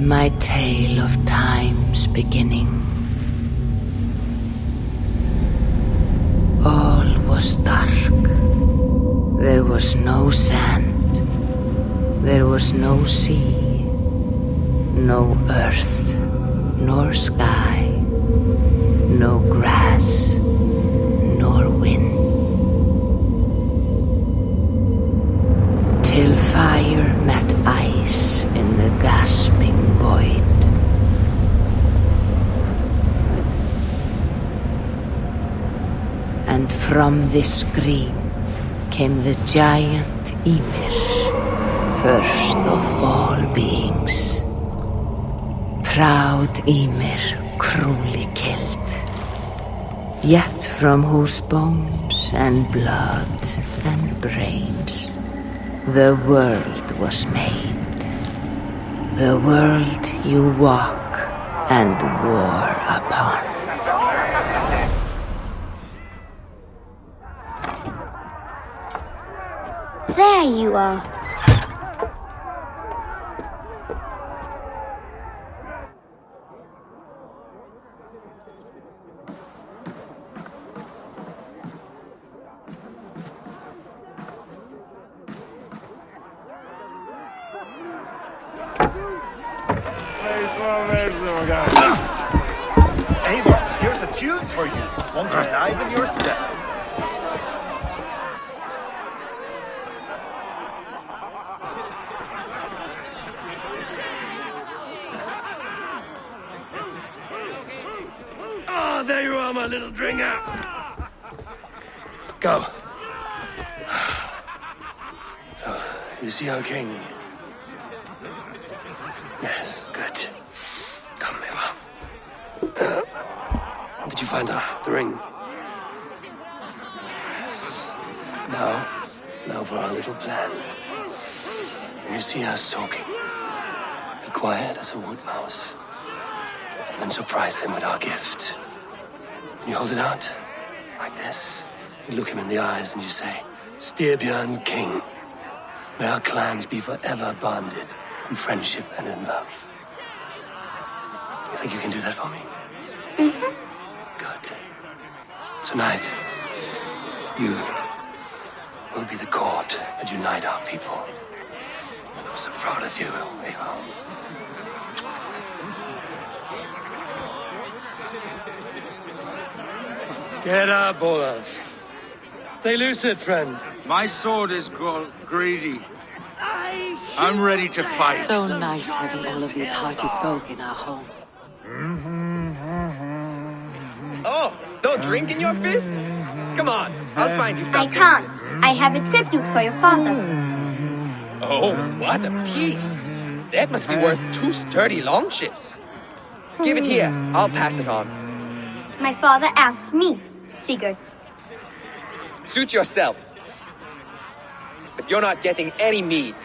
my tale of time's beginning. All was dark. There was no sand. There was no sea, no earth, nor sky, no grass, nor wind. Till fire met ice in the gasping void. And from this scream came the giant Ymir, first of all beings. Proud Ymir, cruelly killed, yet from whose bones and blood and brains the world was made. The world you walk and war upon. There you are. Abel, here's a tune for you. Won't enliven your step. Ah, there you are, my little dringer. Go. So, you see our king? Yes, good. Come, Eva. Did you find the ring? Yes. Now for our little plan. When you see us talking, be quiet as a wood mouse, and then surprise him with our gift. You hold it out, like this. You look him in the eyes and you say, Styrbjörn King, may our clans be forever bonded in friendship and in love. You think you can do that for me? Mm-hmm. Good. Tonight, you will be the cord that unite our people. I'm so proud of you, Eva. Get up, Olaf. Stay lucid, friend. My sword is greedy. I'm ready to fight. So nice having all of these hearty folk in our home. Oh, no drink in your fist? Come on, I'll find you I something. can't. I have a tribute for your father. Oh, what a piece. That must be worth 2 sturdy longships. Give it here, I'll pass it on. My father asked me, Sigurd. Suit yourself. But you're not getting any mead.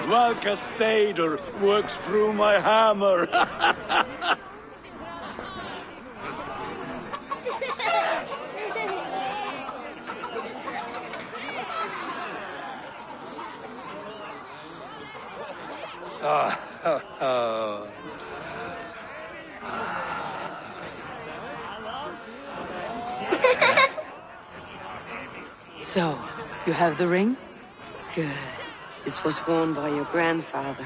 Valka Seder works through my hammer. So, you have the ring? Good. This was worn by your grandfather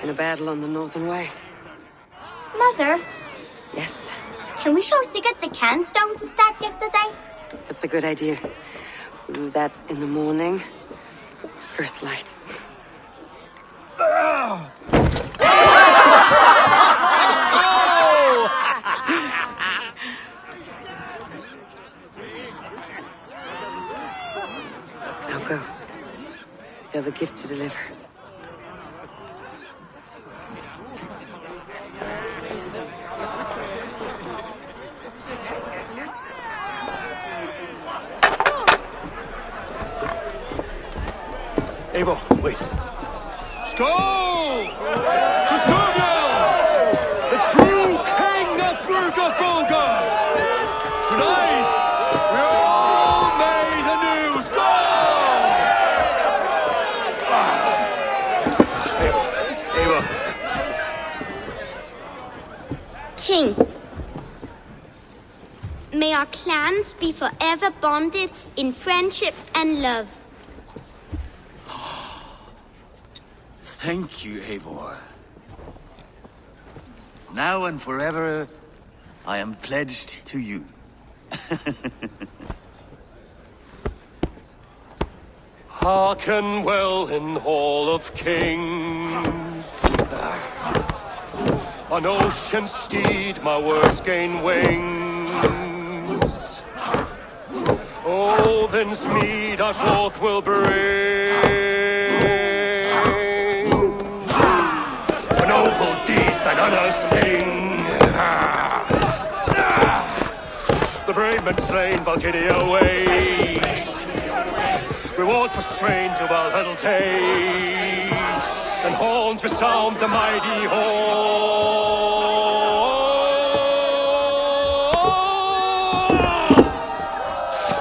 in a battle on the Northern Way. Mother, Yes, can we show Sigurd the can stones we stacked yesterday? that's a good idea. We'll do that in the morning. First light. Now go. You have a gift to deliver. Abel, wait. Skål! To Styrbjörn! The true king of Burgerfolga! Tonight, we all made anew. Skål! king. May our clans be forever bonded in friendship and love. Thank you, Eivor. Now and forever, I am pledged to you. Hearken well in Hall of Kings. On ocean steed my words gain wings. Odin's mead I forth will bring. For noble deeds thine honor sing. The brave men slain Valkyria waits. Rewards for strain to Valhalla takes, and horns resound the mighty horn.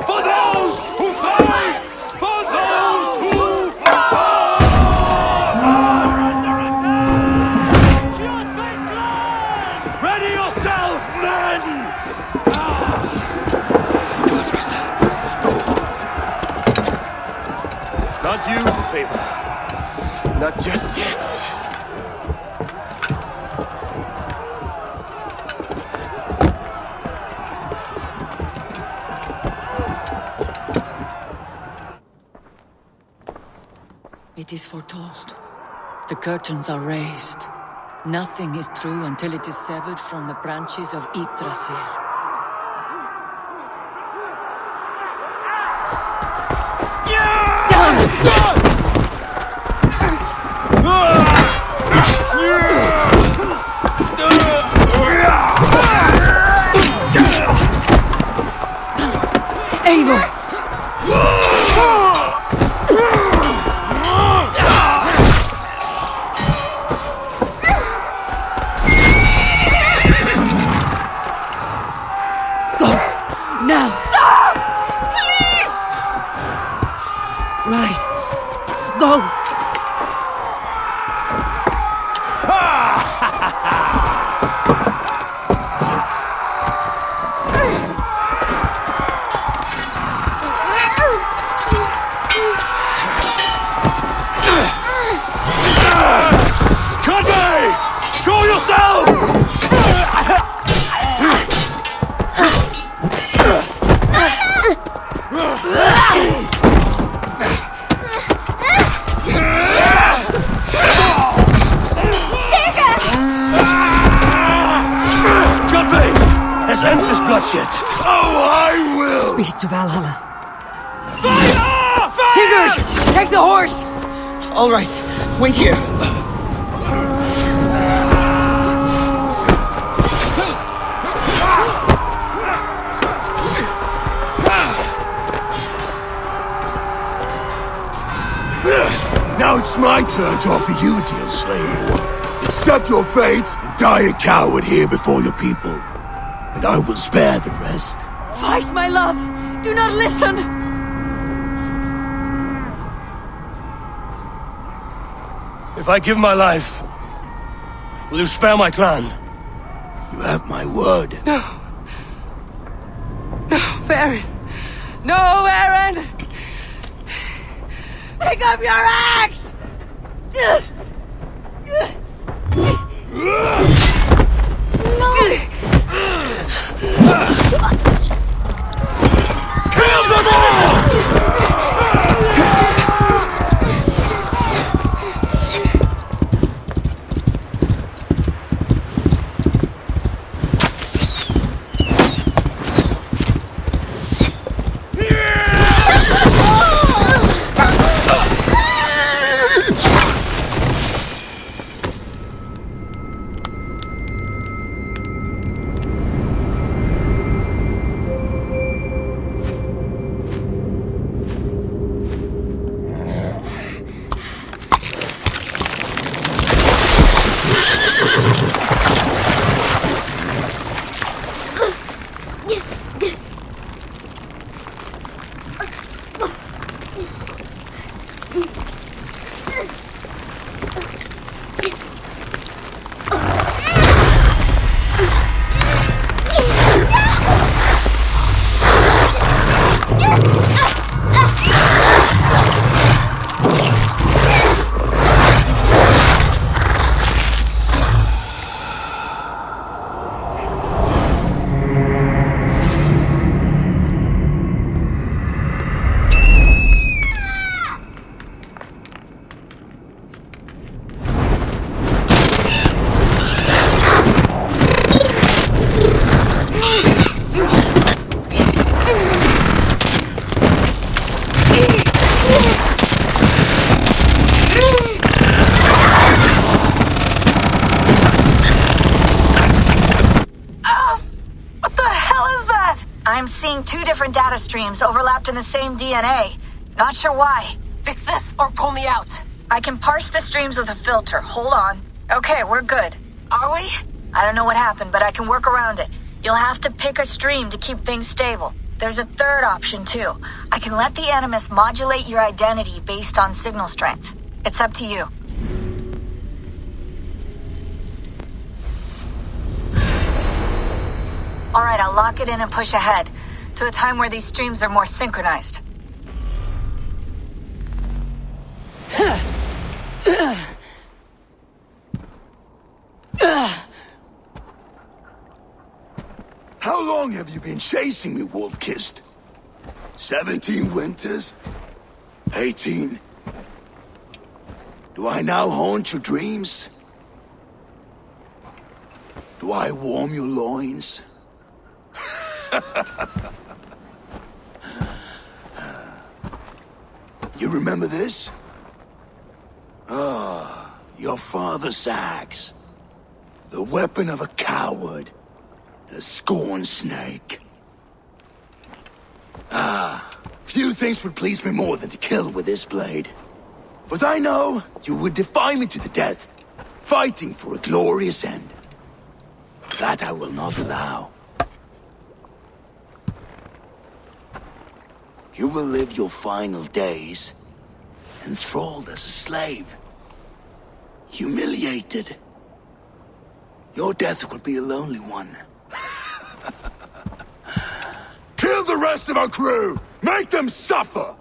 For those who fight, for those who fall. Under attack! Ready yourself, men! Not you, Eivor. Not just yet. It is foretold. The curtains are raised. Nothing is true until it is severed from the branches of Yggdrasil. Eivor! Go! Now! Stop! Please! Right. Go! Show yourself! Gently! Let's end this bloodshed. Oh, I will! Speed to Valhalla. Fire! Fire! Sigurd! Take the horse! All right. Wait here. Now it's my turn to offer you a deal, slave. Accept your fate and die a coward here before your people. And I will spare the rest. Fight, my love! Do not listen! If I give my life, will you spare my clan? You have my word. No. No, Aaron! No, Aaron! Pick up your axe! Kill them all! seeing two different data streams overlapped in the same DNA. Not sure why. Fix this or pull me out. I can parse the streams with a filter. Hold on. Okay, we're good. Are we? I don't know what happened, but I can work around it. You'll have to pick a stream to keep things stable. There's a third option, too. I can let the Animus modulate your identity based on signal strength. It's up to you. Alright, I'll lock it in and push ahead, to a time where these streams are more synchronized. How long have you been chasing me, Wolf-Kissed? 17 winters? 18? Do I now haunt your dreams? Do I warm your loins? You remember this? Ah, your father's axe. The weapon of a coward. A scorn snake. Few things would please me more than to kill with this blade. But I know you would defy me to the death, fighting for a glorious end. That I will not allow. You will live your final days enthralled as a slave. Humiliated. Your death will be a lonely one. Kill the rest of our crew! Make them suffer!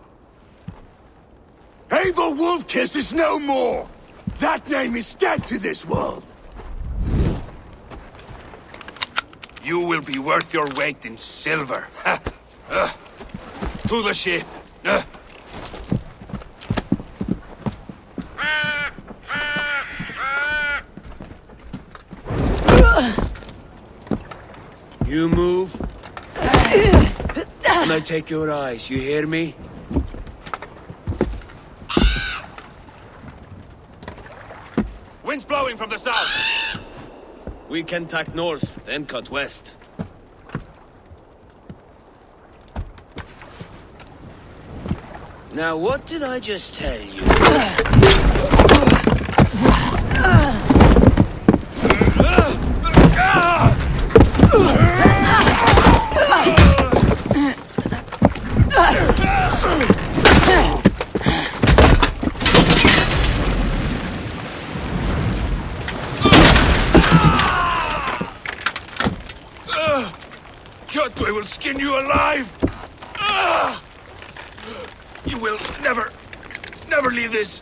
Ava Wolf-Kissed is no more! That name is dead to this world! You will be worth your weight in silver. To the ship. You move, and I take your eyes, you hear me? Wind's blowing from the south. We can tack north, then cut west. Now, what did I just tell you? Kjotve will skin you alive! You will never leave this.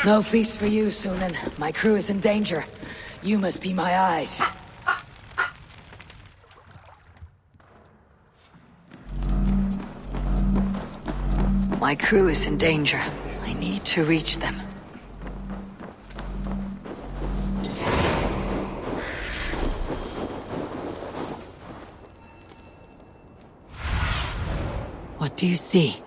No feast for you, Sunan. My crew is in danger. You must be my eyes. My crew is in danger. I need to reach them. What do you see?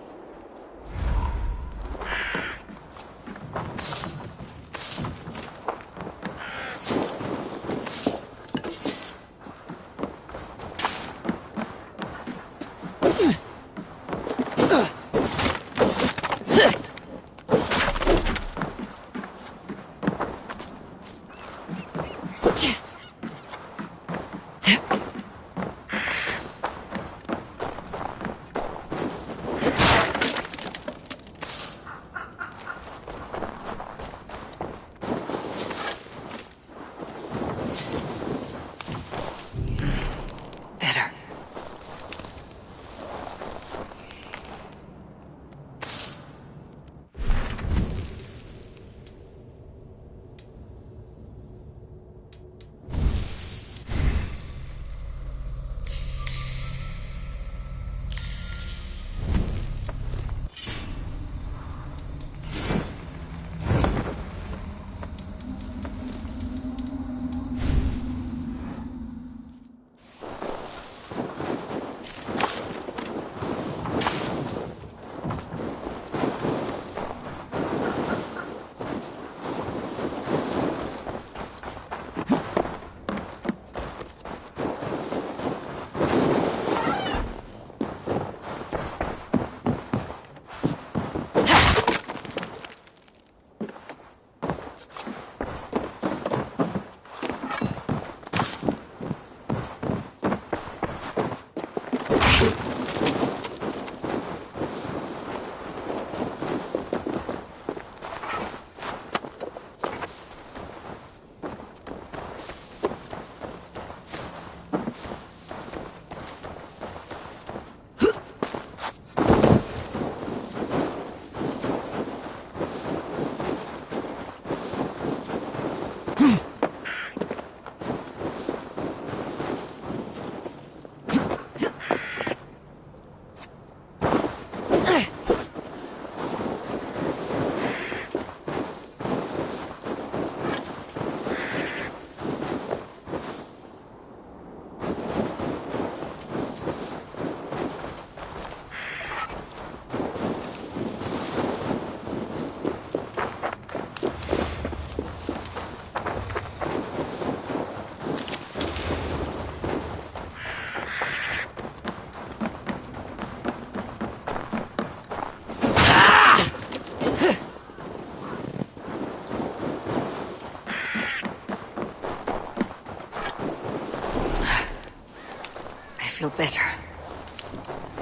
feel better.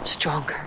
Stronger.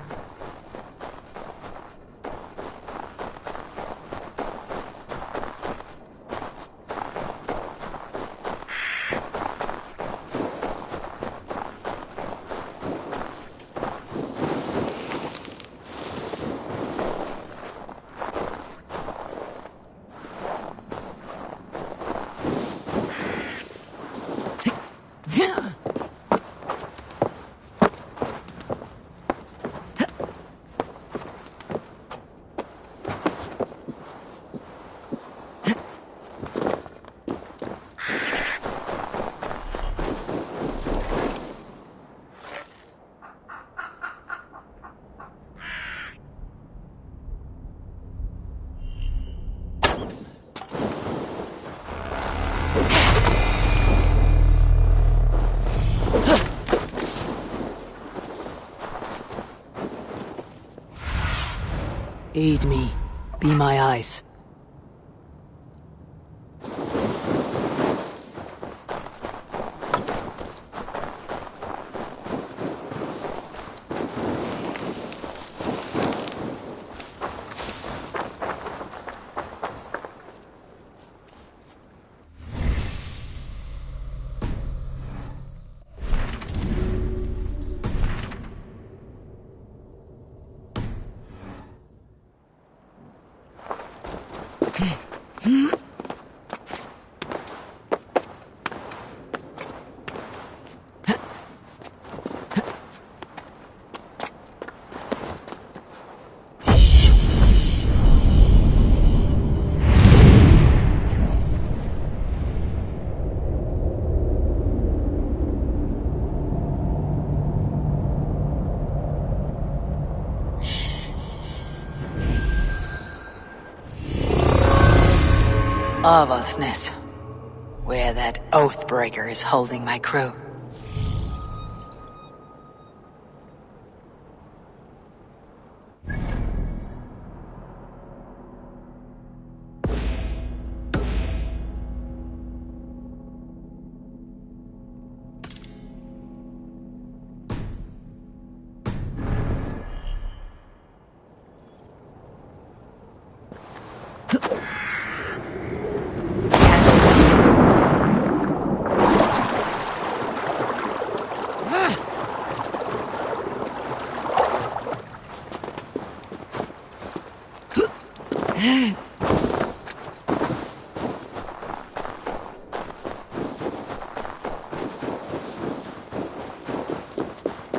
Aid me. Be my eyes. Avasnes, where that Oathbreaker is holding my crew.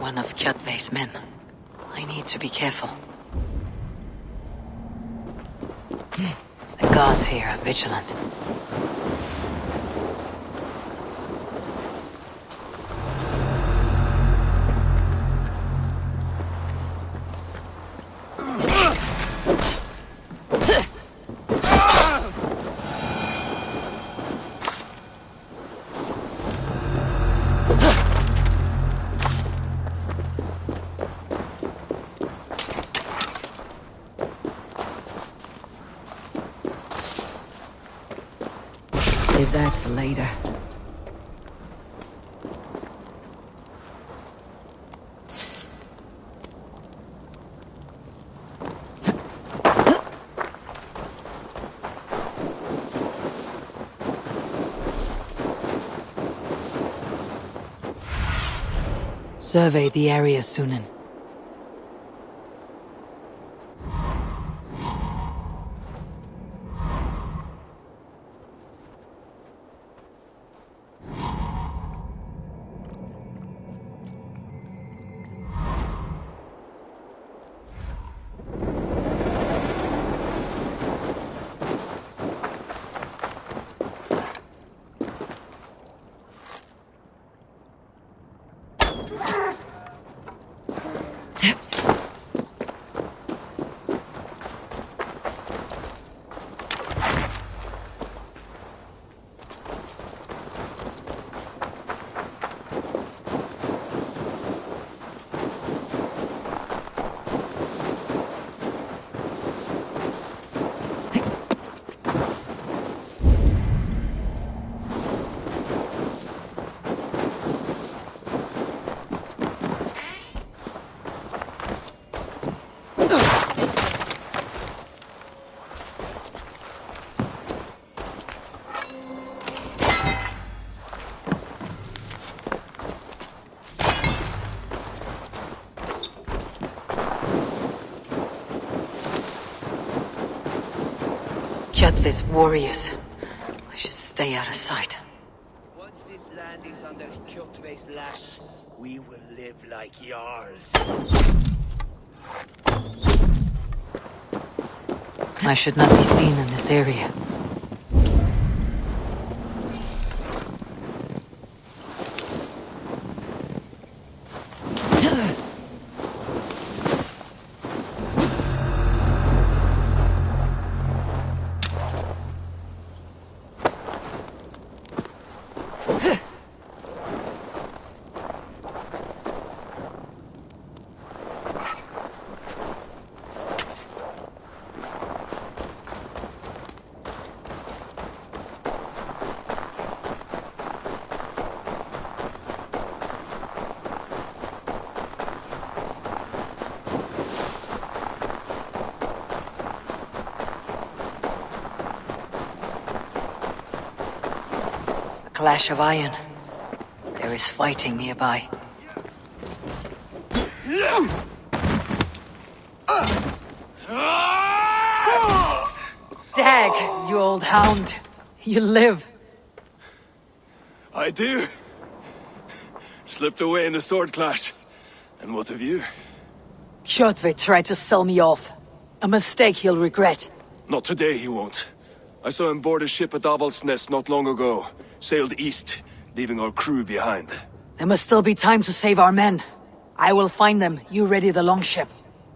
One of Kjotve's men. I need to be careful. The guards here are vigilant. Save that for later. Survey the area, Sunan. Kjotve's warriors. I should stay out of sight. Once this land is under Kjotve's lash, we will live like Jarls. I should not be seen in this area. Clash of iron. There is fighting nearby. Dag, you old hound. You live. I do. Slipped away in the sword clash. And what of you? Kjotve tried to sell me off. A mistake he'll regret. Not today, he won't. I saw him board a ship at Avaldsnes not long ago. Sailed east, leaving our crew behind. There must still be time to save our men. I will find them. You ready the longship.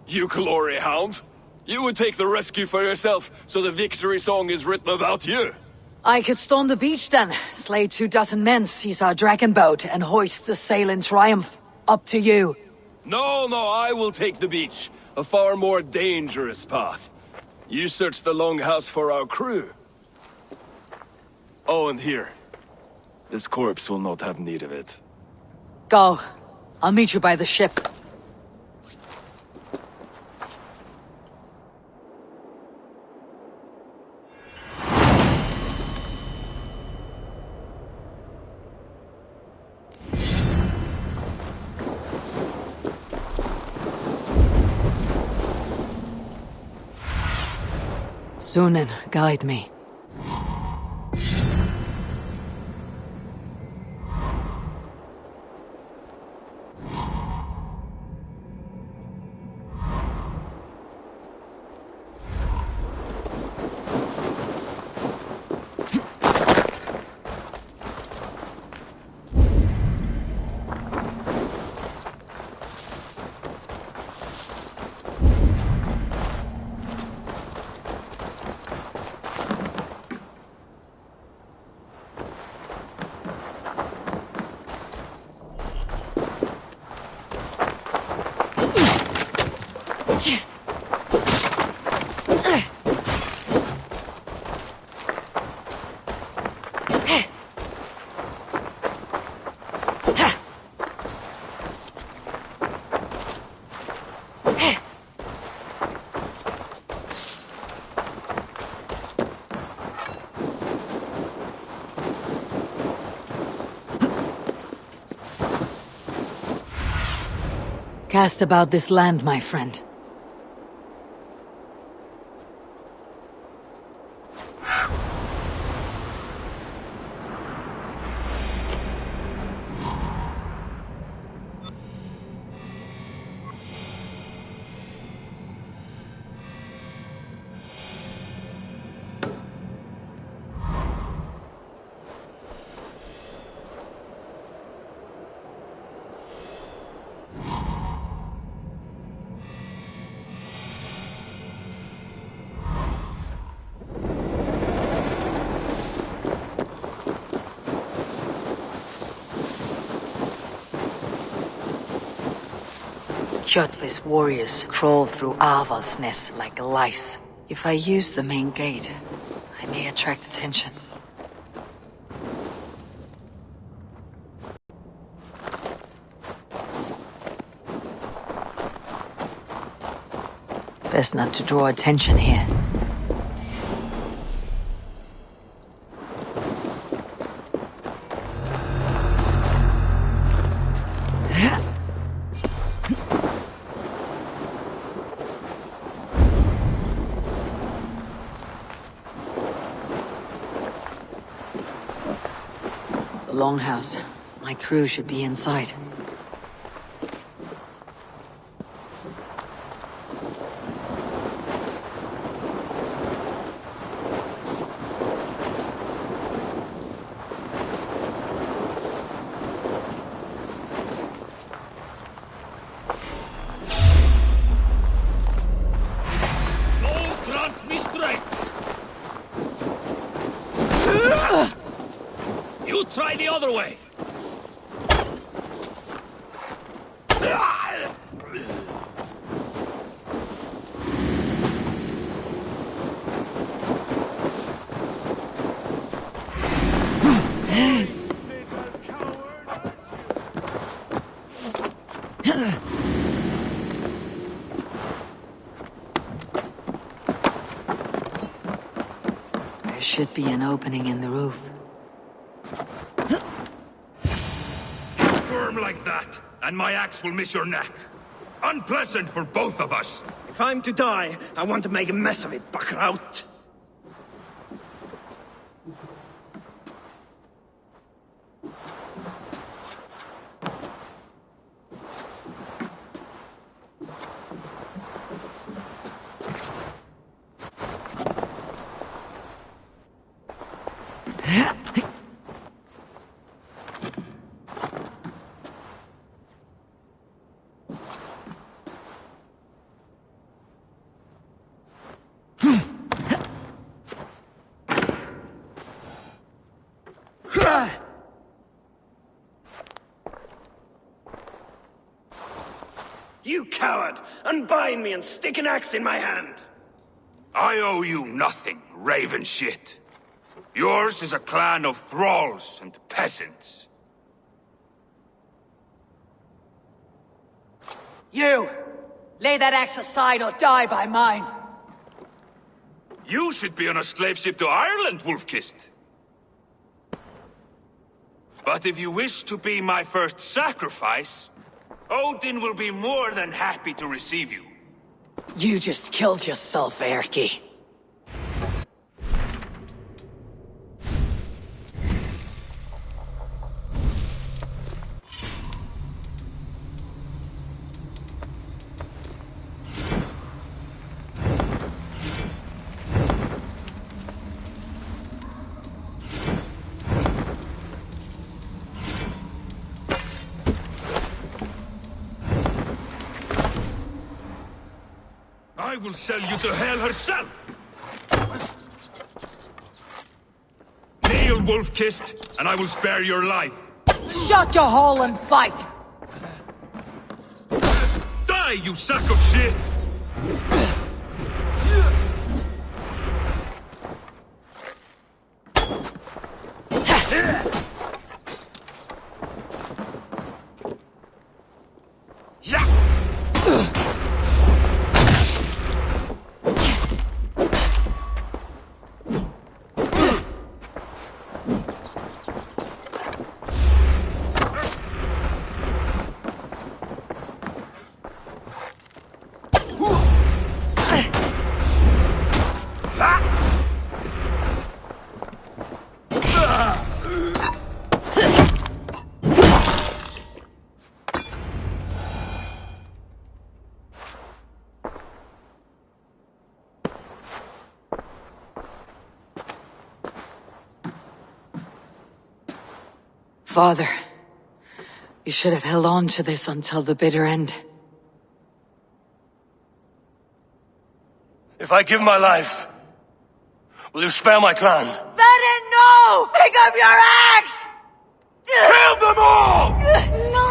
You glory hound? You would take the rescue for yourself, so the victory song is written about you. I could storm the beach then, slay 24 men, seize our dragon boat, and hoist the sail in triumph. Up to you. No, I will take the beach. A far more dangerous path. You search the longhouse for our crew. Oh, and here. This corpse will not have need of it. Go. I'll meet you by the ship. Sunan, guide me. Cast about this land, my friend. Kjotve's warriors crawl through Avaldsnes like lice. If I use the main gate, I may attract attention. Best not to draw attention here. The longhouse. My crew should be inside. You try the other way! There should be an opening in the roof. Firm like that, and my axe will miss your neck. Unpleasant for both of us. If I'm to die, I want to make a mess of it, Buckraut. You coward! Unbind me and stick an axe in my hand! I owe you nothing, raven shit. Yours is a clan of thralls and peasants. You! Lay that axe aside or die by mine! You should be on a slave ship to Ireland, Wolf-Kissed. But if you wish to be my first sacrifice, Odin will be more than happy to receive you. You just killed yourself, Erki. I will sell you to Hell herself! Kneel, Wolf-Kissed, and I will spare your life. Shut your hole and fight! Die, you sack of shit! Father, you should have held on to this until the bitter end. If I give my life, will you spare my clan? Then no! Pick up your axe! Kill them all! No!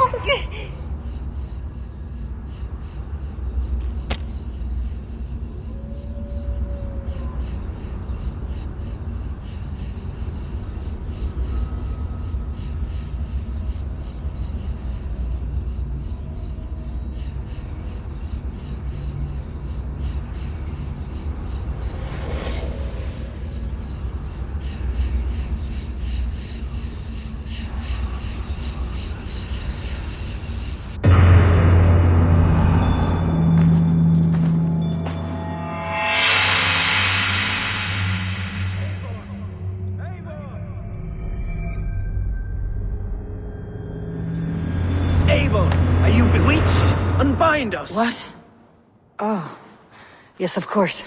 behind us! What? Oh. Yes, of course.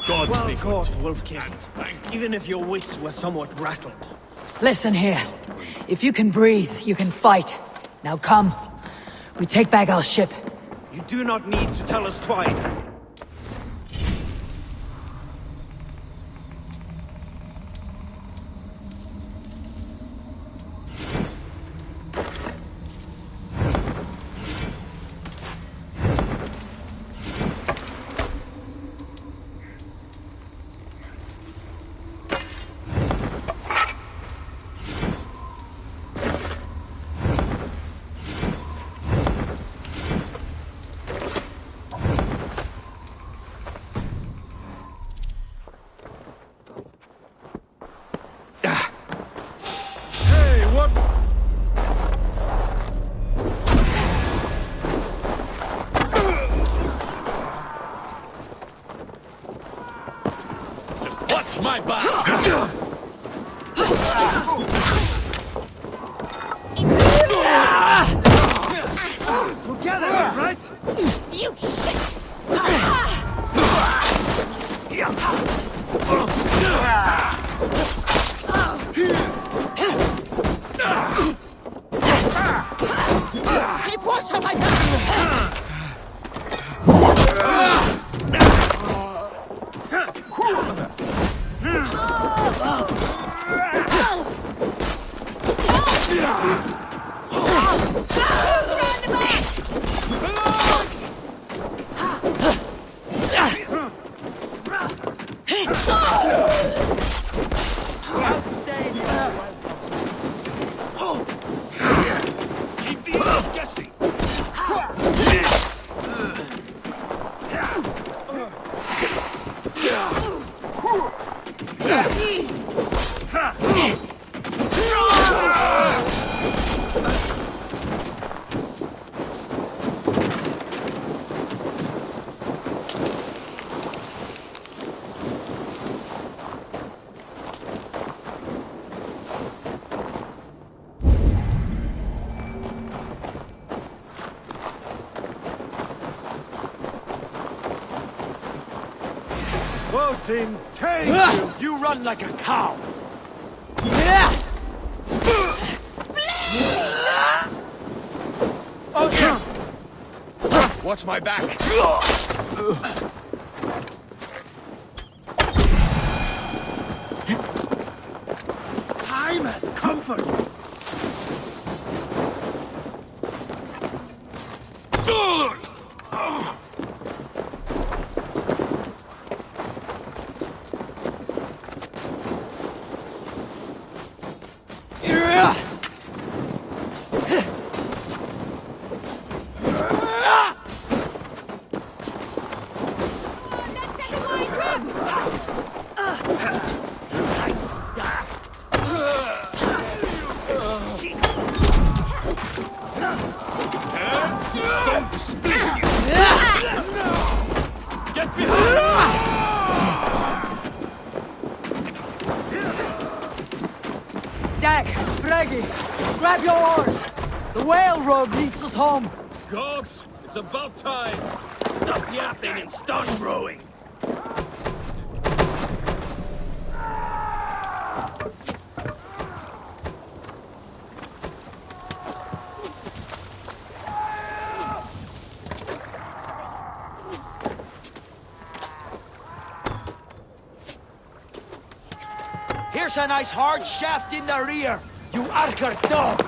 Well caught, Wolf-Kissed. Even if your wits were somewhat rattled. Listen here. If you can breathe, you can fight. Now come. We take back our ship. You do not need to tell us twice. My back! Together, right? You shit! Keep watch on my back! Keep the others guessing! Voting, take you! You run like a cow! Okay! Watch my back! Time has come for you! Going to split you! Get behind! Dak, Bragi, grab your oars! The whale road leads us home! Gods, it's about time! Stop yapping and start rowing! Here's a nice hard shaft in the rear, you Archer dog!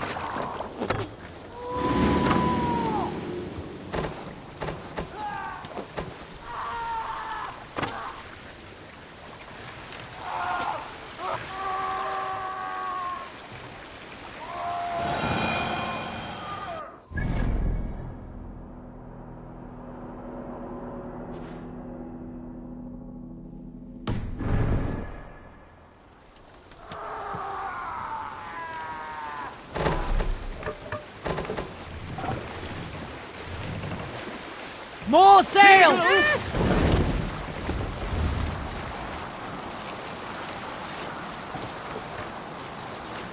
More sail!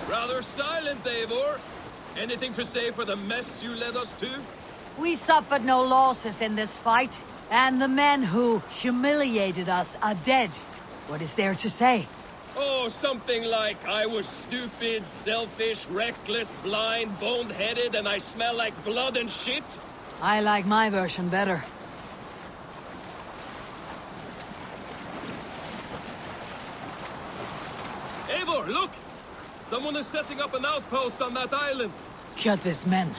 Rather silent, Eivor. Anything to say for the mess you led us to? We suffered no losses in this fight, and the men who humiliated us are dead. What is there to say? Oh, something like, I was stupid, selfish, reckless, blind, bone-headed, and I smell like blood and shit? I like my version better. Eivor, look! Someone is setting up an outpost on that island. Kjotve's men,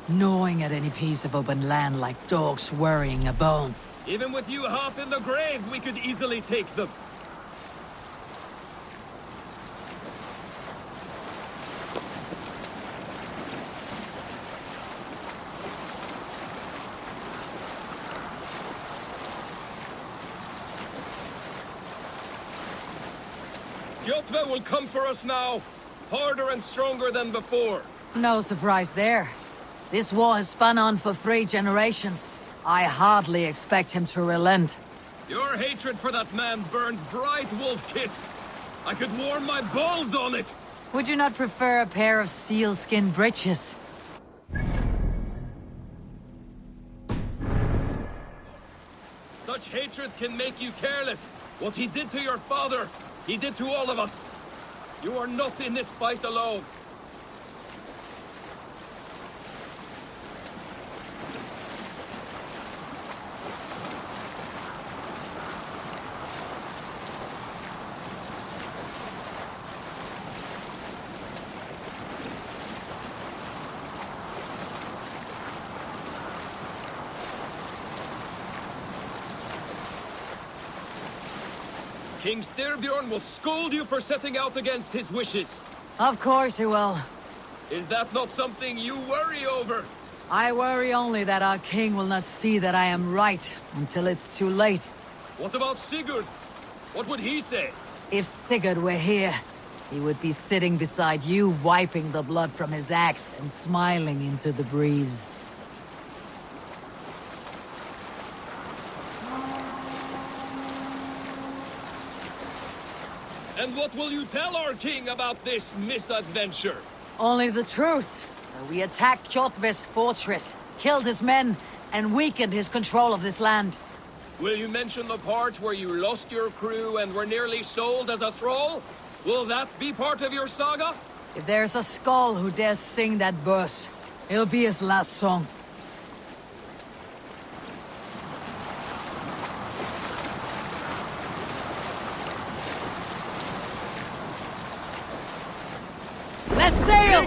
gnawing at any piece of open land like dogs worrying a bone. Even with you half in the grave, we could easily take them. Kjotve will come for us now, harder and stronger than before. No surprise there. This war has spun on for 3 generations. I hardly expect him to relent. Your hatred for that man burns bright, wolf-kissed. I could warm my balls on it! Would you not prefer a pair of sealskin breeches? Such hatred can make you careless. What he did to your father, he did to all of us. You are not in this fight alone. King Styrbjorn will scold you for setting out against his wishes. Of course he will. Is that not something you worry over? I worry only that our king will not see that I am right until it's too late. What about Sigurd? What would he say? If Sigurd were here, he would be sitting beside you, wiping the blood from his axe and smiling into the breeze. And what will you tell our king about this misadventure? Only the truth. We attacked Kjotve's fortress, killed his men, and weakened his control of this land. Will you mention the part where you lost your crew and were nearly sold as a thrall? Will that be part of your saga? If there's a skull who dares sing that verse, it'll be his last song. Let's sail!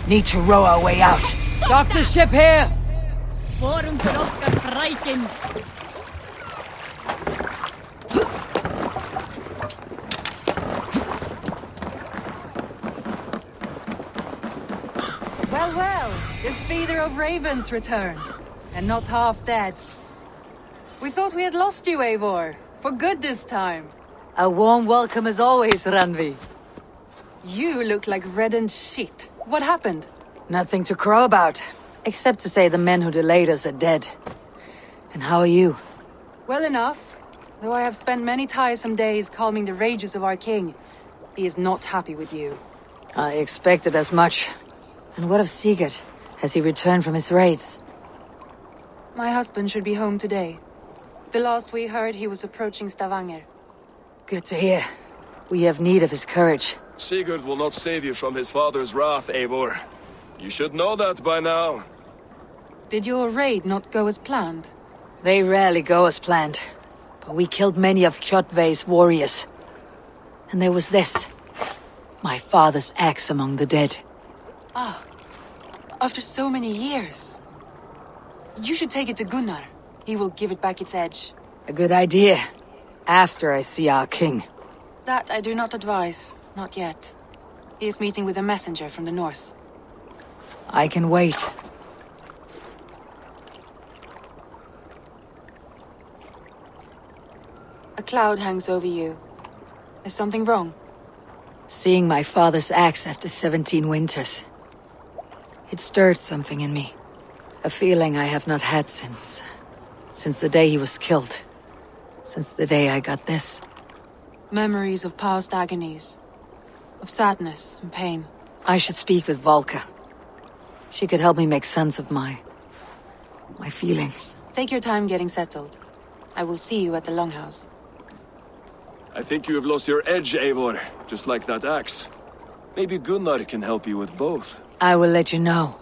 Need to row our way out. Dock the ship here! Well, well, the feeder of ravens returns, and not half dead. We thought we had lost you, Eivor, for good this time. A warm welcome as always, Ranvi. You look like reddened shit. What happened? Nothing to crow about, except to say the men who delayed us are dead. And how are you? Well enough, though I have spent many tiresome days calming the rages of our king. He is not happy with you. I expected as much. And what of Sigurd? Has he returned from his raids? My husband should be home today. The last we heard, he was approaching Stavanger. Good to hear. We have need of his courage. Sigurd will not save you from his father's wrath, Eivor. You should know that by now. Did your raid not go as planned? They rarely go as planned. But we killed many of Kjotve's warriors. And there was this. My father's axe among the dead. Ah. After so many years. You should take it to Gunnar. He will give it back its edge. A good idea. After I see our king. That I do not advise. Not yet. He is meeting with a messenger from the north. I can wait. A cloud hangs over you. Is something wrong? Seeing my father's axe after 17 winters. It stirred something in me. A feeling I have not had since the day he was killed. Since the day I got this. Memories of past agonies. of sadness and pain. I should speak with Volka. She could help me make sense of my feelings. Take your time getting settled. I will see you at the Longhouse. I think you have lost your edge, Eivor, just like that axe. Maybe Gunnar can help you with both. I will let you know.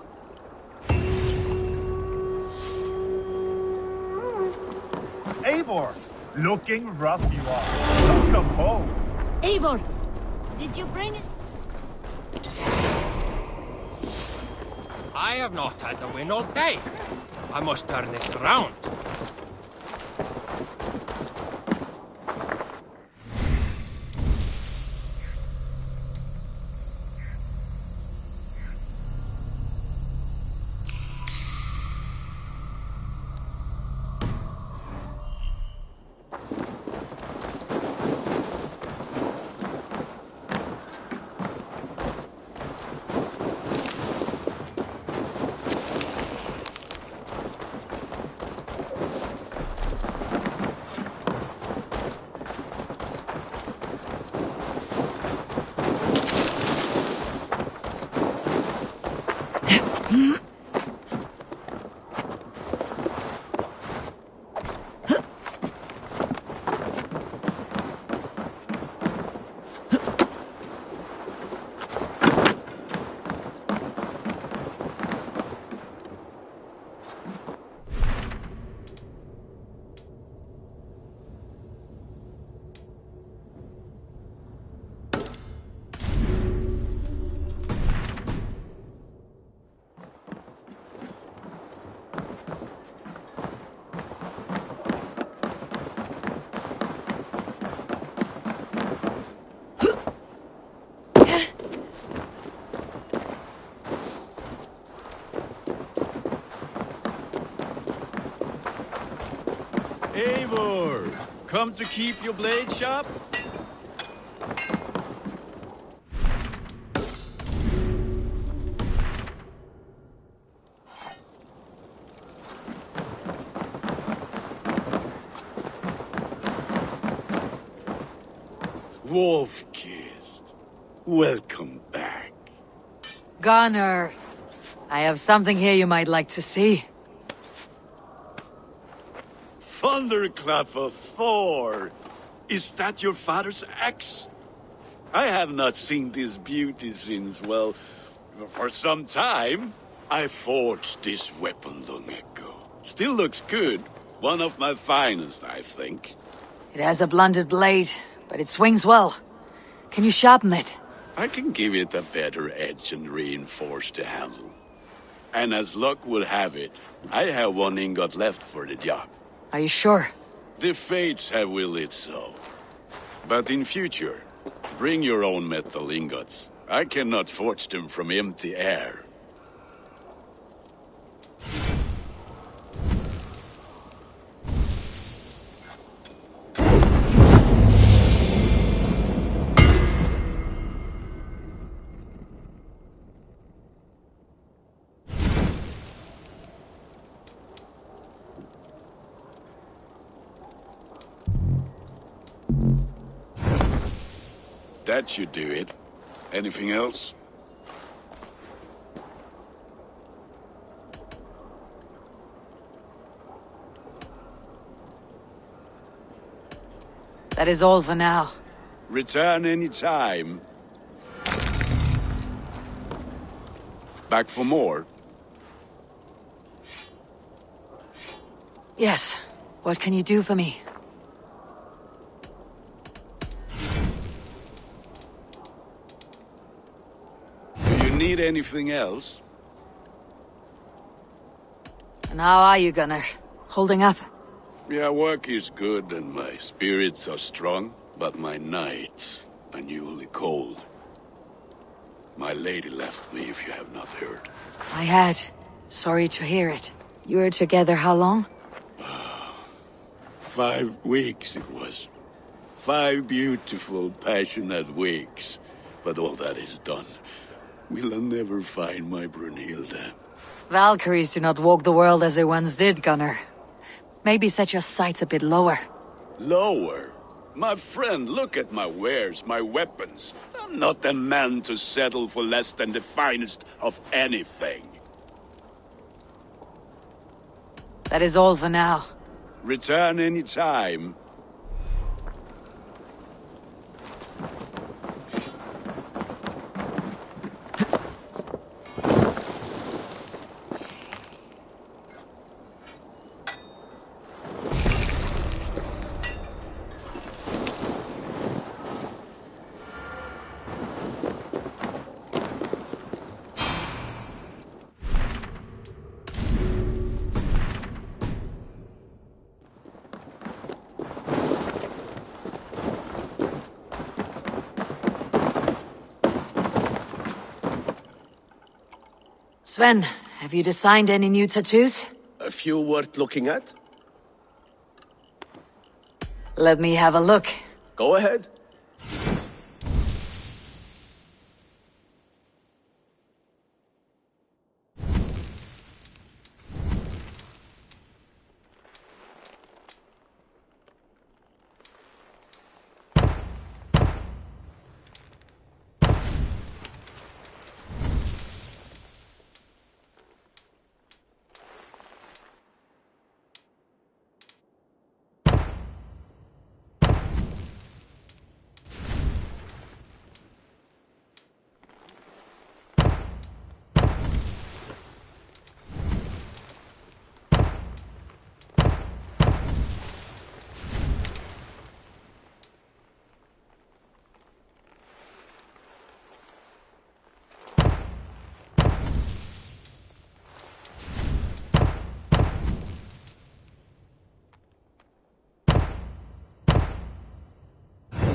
Eivor, looking rough you are. Welcome home. Eivor, did you bring it? I have not had the wind all day. I must turn this around. Eivor, come to keep your blade sharp? Wolf-kissed, welcome back. Gunnar, I have something here you might like to see. Thunderclap of Thor! Is that your father's axe? I have not seen this beauty since, well, for some time. I forged this weapon long ago. Still looks good. One of my finest, I think. It has a blunted blade, but it swings well. Can you sharpen it? I can give it a better edge and reinforce the handle. And as luck would have it, I have one ingot left for the job. Are you sure? The fates have willed it so. But in future, bring your own metal ingots. I cannot forge them from empty air. That should do it. Anything else? That is all for now. Return any time. Back for more? Yes. What can you do for me? Need anything else? And how are you, Gunnar? Holding up? Yeah, work is good and my spirits are strong, but my nights are newly cold. My lady left me, if you have not heard. I had. Sorry to hear it. You were together how long? 5 weeks it was. 5 beautiful, passionate weeks. But all that is done. Will I never find my Brunhilde? Valkyries do not walk the world as they once did, Gunnar. Maybe set your sights a bit lower. Lower? My friend, look at my wares, my weapons. I'm not a man to settle for less than the finest of anything. That is all for now. Return any time. Sven, have you designed any new tattoos? A few worth looking at? Let me have a look. Go ahead.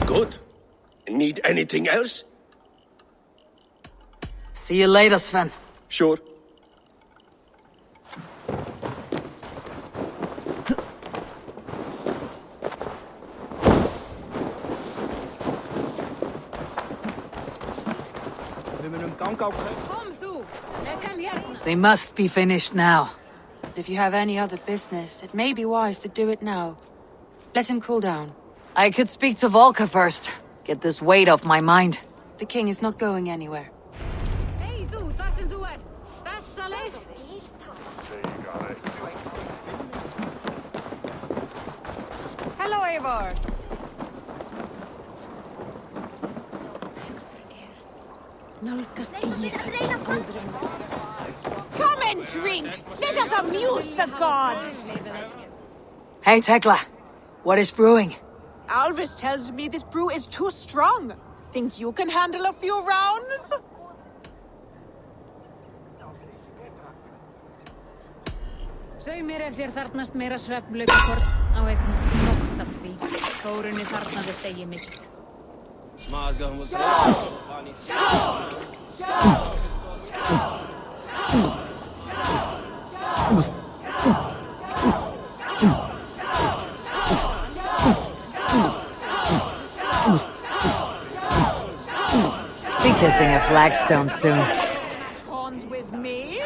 Good. Need anything else? See you later, Sven. Sure. They must be finished now. If you have any other business, it may be wise to do it now. Let him cool down. I could speak to Volka first. Get this weight off my mind. The king is not going anywhere. Hey, þú, þar sem þú ert. Þessa leið. Hello, Eivor. Nálgast eigi. Come and drink. Let us amuse the gods. Hey, Tekla. What is brewing? Alvis tells me this brew is too strong. Think you can handle a few rounds? Segð mér ef þér þarnast meira svefnlaukakort á einhvern nótt af því. Þórunni þarnaðist eigi mitt. Be kissing a flagstone soon. Tawns with me?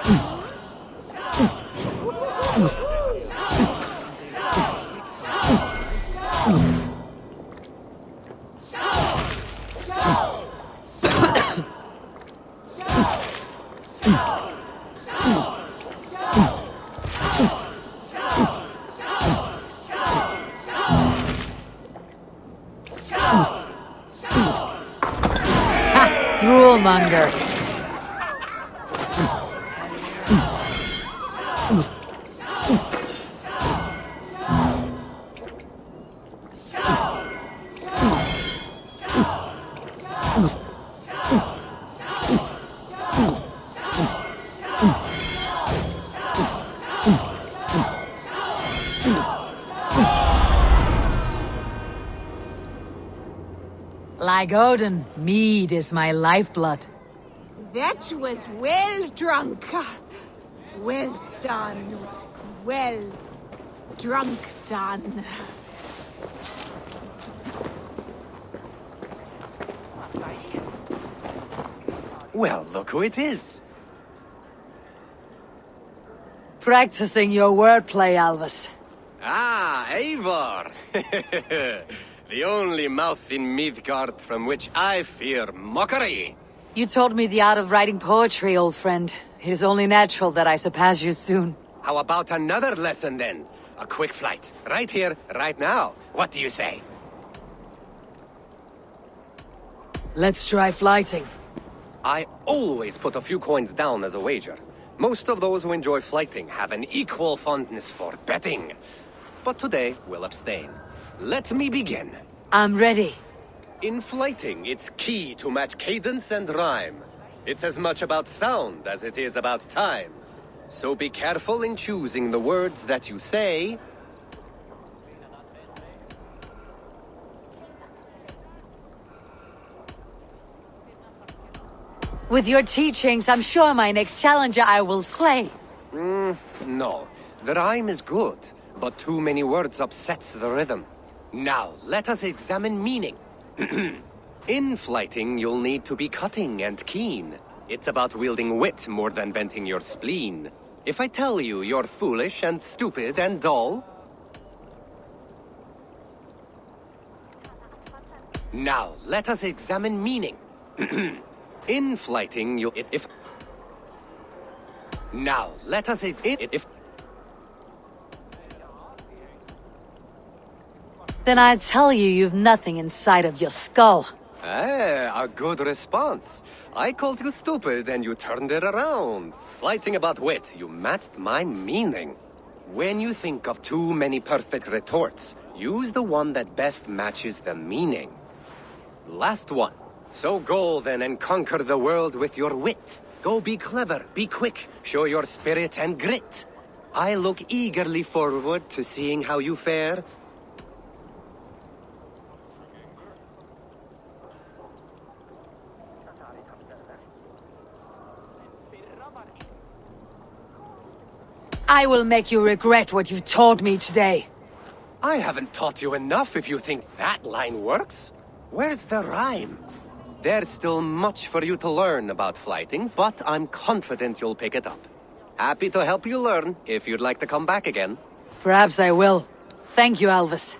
Droolmonger. Like Odin, mead is my lifeblood. That was well drunk. Well done. Well drunk done. Well, look who it is. Practicing your wordplay, Alvis. Ah, Eivor. The only mouth in Midgard from which I fear mockery. You taught me the art of writing poetry, old friend. It is only natural that I surpass you soon. How about another lesson then? A quick flight. Right here, right now. What do you say? Let's try flighting. I always put a few coins down as a wager. Most of those who enjoy flighting have an equal fondness for betting. But today, we'll abstain. Let me begin. I'm ready. In flighting, it's key to match cadence and rhyme. It's as much about sound as it is about time. So be careful in choosing the words that you say. With your teachings, I'm sure my next challenger I will slay. No. The rhyme is good, but too many words upsets the rhythm. Now, let us examine meaning. In flighting, you'll need to be cutting and keen. It's about wielding wit more than venting your spleen. If I tell you you're foolish and stupid and dull... Now, let us examine meaning. In flighting, you'll... If... Now, let us if... Then I'd tell you you've nothing inside of your skull. Ah, a good response. I called you stupid and you turned it around. Flighting about wit, you matched my meaning. When you think of too many perfect retorts, use the one that best matches the meaning. Last one. So go then and conquer the world with your wit. Go be clever, be quick, show your spirit and grit. I look eagerly forward to seeing how you fare. I will make you regret what you've taught me today. I haven't taught you enough if you think that line works. Where's the rhyme? There's still much for you to learn about flighting, but I'm confident you'll pick it up. Happy to help you learn if you'd like to come back again. Perhaps I will. Thank you, Alvis.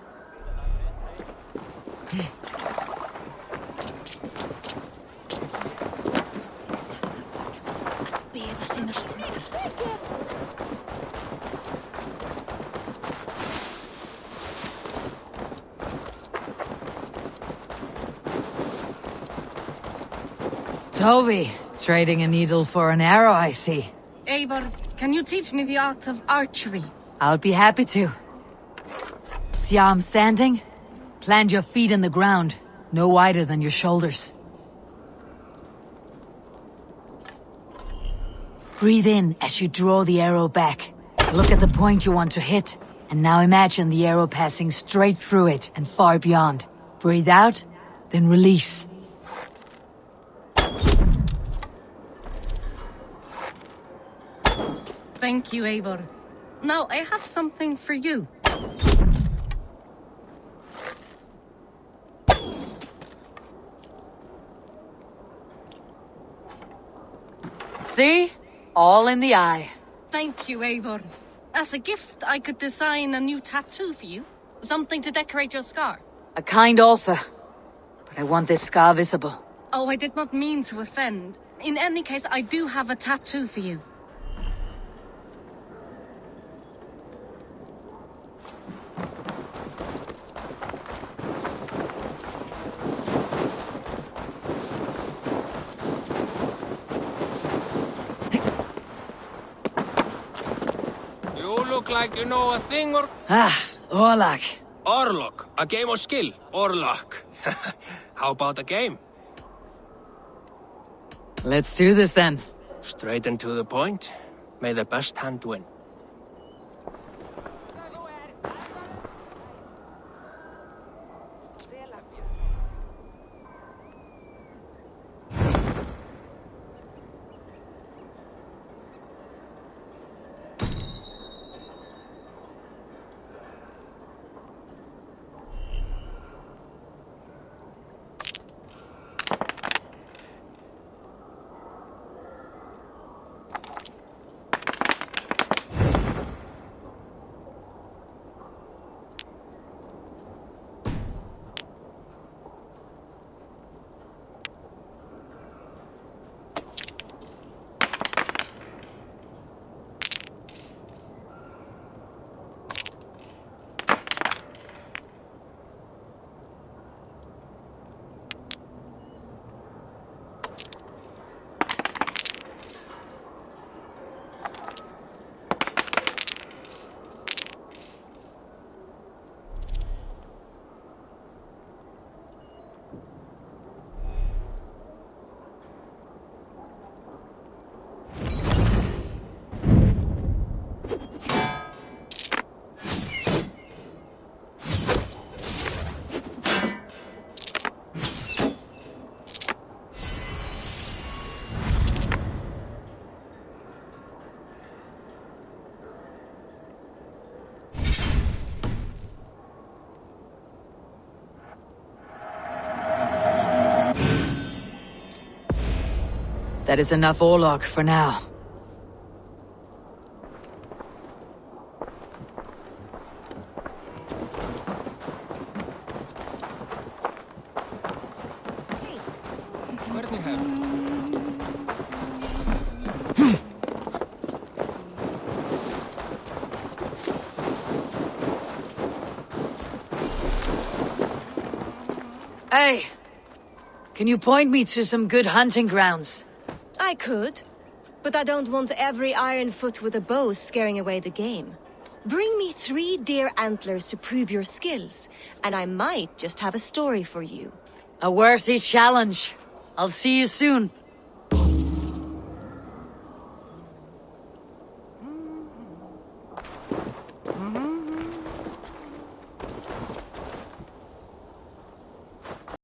Toby, trading a needle for an arrow, I see. Eivor, can you teach me the art of archery? I'll be happy to. See how I'm standing? Plant your feet in the ground, no wider than your shoulders. Breathe in as you draw the arrow back. Look at the point you want to hit, and now imagine the arrow passing straight through it and far beyond. Breathe out, then release. Thank you, Eivor. Now, I have something for you. See? All in the eye. Thank you, Eivor. As a gift, I could design a new tattoo for you. Something to decorate your scar. A kind offer. But I want this scar visible. Oh, I did not mean to offend. In any case, I do have a tattoo for you. Look like you know a thing or... Orlok. Orlok, a game of skill. Orlok. How about a game? Let's do this then. Straight and to the point. May the best hand win. That is enough Orlog for now. Hey! Can you point me to some good hunting grounds? I could, but I don't want every Ironfoot with a bow scaring away the game. Bring me 3 deer antlers to prove your skills, and I might just have a story for you. A worthy challenge. I'll see you soon.